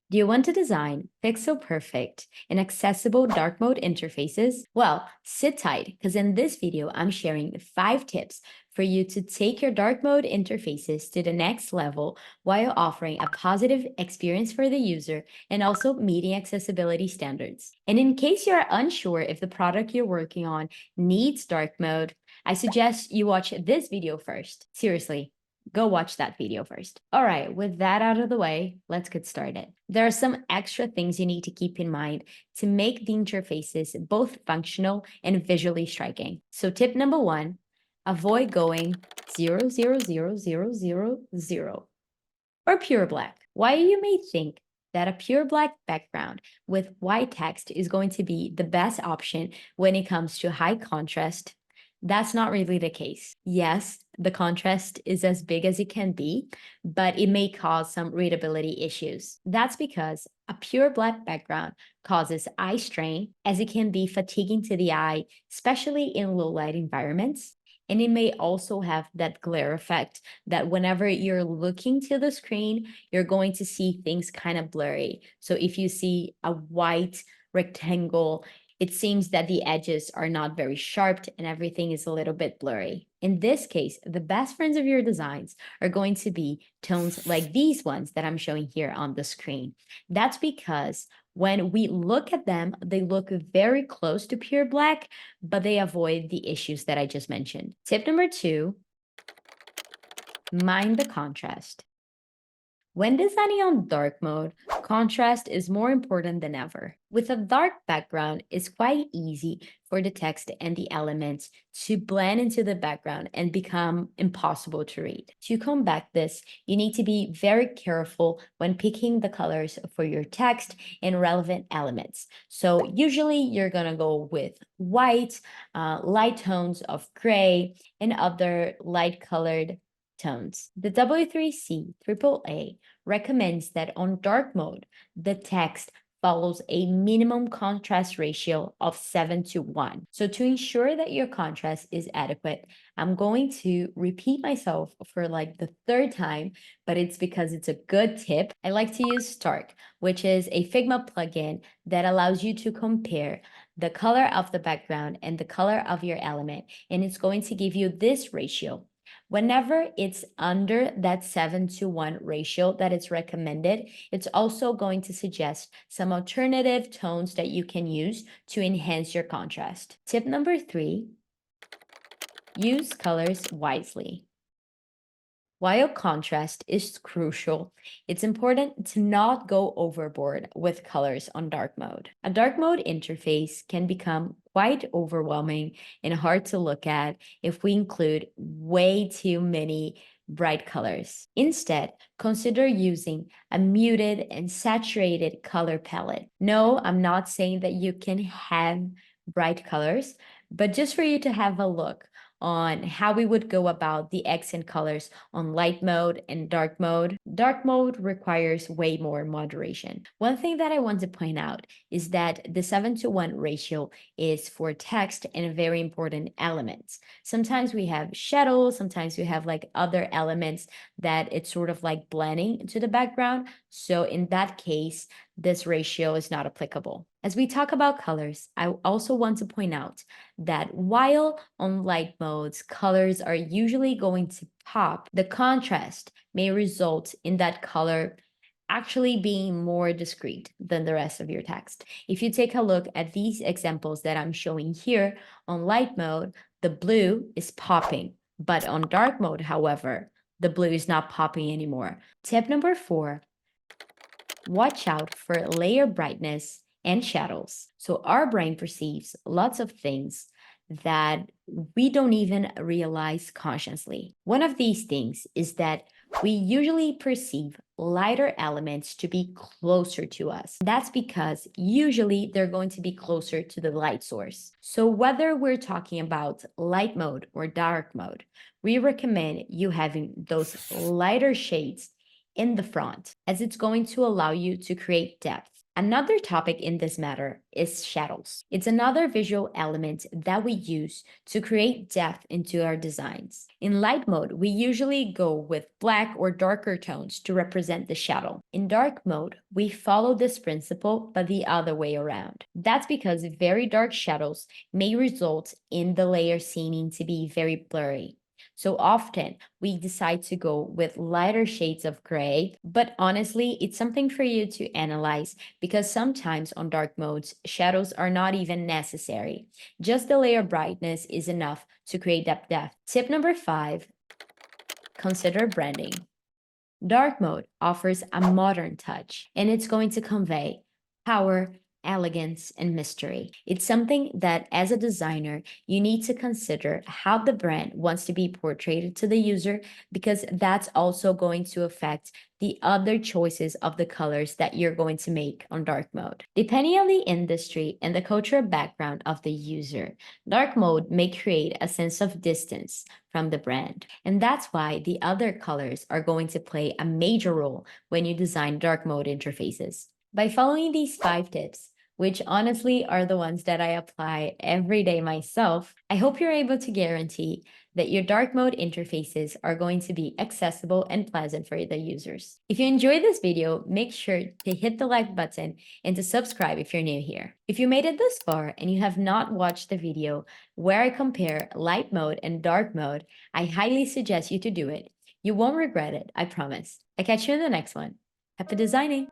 Do you want to design pixel perfect and accessible dark mode interfaces? Well, sit tight because in this video, I'm sharing 5 tips for you to take your dark mode interfaces to the next level while offering a positive experience for the user and also meeting accessibility standards. And in case you're unsure if the product you're working on needs dark mode, I suggest you watch this video first. Seriously, go watch that video first. All right, with that out of the way, let's get started. There are some extra things you need to keep in mind to make the interfaces both functional and visually striking. So tip number 1, avoid going 0, 0, 0, 0, 0, 0 or pure black. Why you may think that a pure black background with white text is going to be the best option when it comes to high contrast, that's not really the case. Yes, the contrast is as big as it can be, but it may cause some readability issues. That's because a pure black background causes eye strain, as it can be fatiguing to the eye, especially in low light environments. And it may also have that glare effect that whenever you're looking to the screen, you're going to see things kind of blurry. So if you see a white rectangle, it seems that the edges are not very sharp and everything is a little bit blurry. In this case, the best friends of your designs are going to be tones like these ones that I'm showing here on the screen. That's because when we look at them, they look very close to pure black, but they avoid the issues that I just mentioned. Tip number 2, mind the contrast. When designing on dark mode, contrast is more important than ever. With a dark background, it's quite easy for the text and the elements to blend into the background and become impossible to read. To combat this, you need to be very careful when picking the colors for your text and relevant elements. So usually you're gonna go with white, light tones of gray, and other light colored tones. The W3C AAA recommends that on dark mode, the text follows a minimum contrast ratio of 7:1. So to ensure that your contrast is adequate, I'm going to repeat myself for like the 3rd time, but it's because it's a good tip. I like to use Stark, which is a Figma plugin that allows you to compare the color of the background and the color of your element, and it's going to give you this ratio. Whenever it's under that 7:1 ratio that is recommended, it's also going to suggest some alternative tones that you can use to enhance your contrast. Tip number 3, use colors wisely. While contrast is crucial, it's important to not go overboard with colors on dark mode. A dark mode interface can become quite overwhelming and hard to look at if we include way too many bright colors. Instead, consider using a muted and saturated color palette. No, I'm not saying that you can have bright colors, but just for you to have a look on how we would go about the accent colors on light mode and dark mode. Dark mode requires way more moderation. One thing that I want to point out is that the 7:1 ratio is for text and very important elements. Sometimes we have shadows, sometimes we have like other elements that it's sort of like blending into the background. So in that case, this ratio is not applicable. As we talk about colors, I also want to point out that while on light modes, colors are usually going to pop, the contrast may result in that color actually being more discrete than the rest of your text. If you take a look at these examples that I'm showing here on light mode, the blue is popping, but on dark mode, however, the blue is not popping anymore. Tip number 4, watch out for layer brightness and shadows. So our brain perceives lots of things that we don't even realize consciously. One of these things is that we usually perceive lighter elements to be closer to us. That's because usually they're going to be closer to the light source. So whether we're talking about light mode or dark mode, we recommend you having those lighter shades in the front, as it's going to allow you to create depth. Another topic in this matter is shadows. It's another visual element that we use to create depth into our designs. In light mode, we usually go with black or darker tones to represent the shadow. In dark mode, we follow this principle, but the other way around. That's because very dark shadows may result in the layer seeming to be very blurry. So often we decide to go with lighter shades of gray, but honestly, it's something for you to analyze because sometimes on dark modes, shadows are not even necessary. Just the layer brightness is enough to create that depth. Tip number 5, consider branding. Dark mode offers a modern touch, and it's going to convey power, elegance, and mystery. It's something that, as a designer, you need to consider how the brand wants to be portrayed to the user, because that's also going to affect the other choices of the colors that you're going to make on dark mode. Depending on the industry and the cultural background of the user, dark mode may create a sense of distance from the brand. And that's why the other colors are going to play a major role when you design dark mode interfaces. By following these 5 tips, which honestly are the ones that I apply every day myself, I hope you're able to guarantee that your dark mode interfaces are going to be accessible and pleasant for the users. If you enjoyed this video, make sure to hit the like button and to subscribe if you're new here. If you made it this far and you have not watched the video where I compare light mode and dark mode, I highly suggest you to do it. You won't regret it, I promise. I'll catch you in the next one. Happy designing!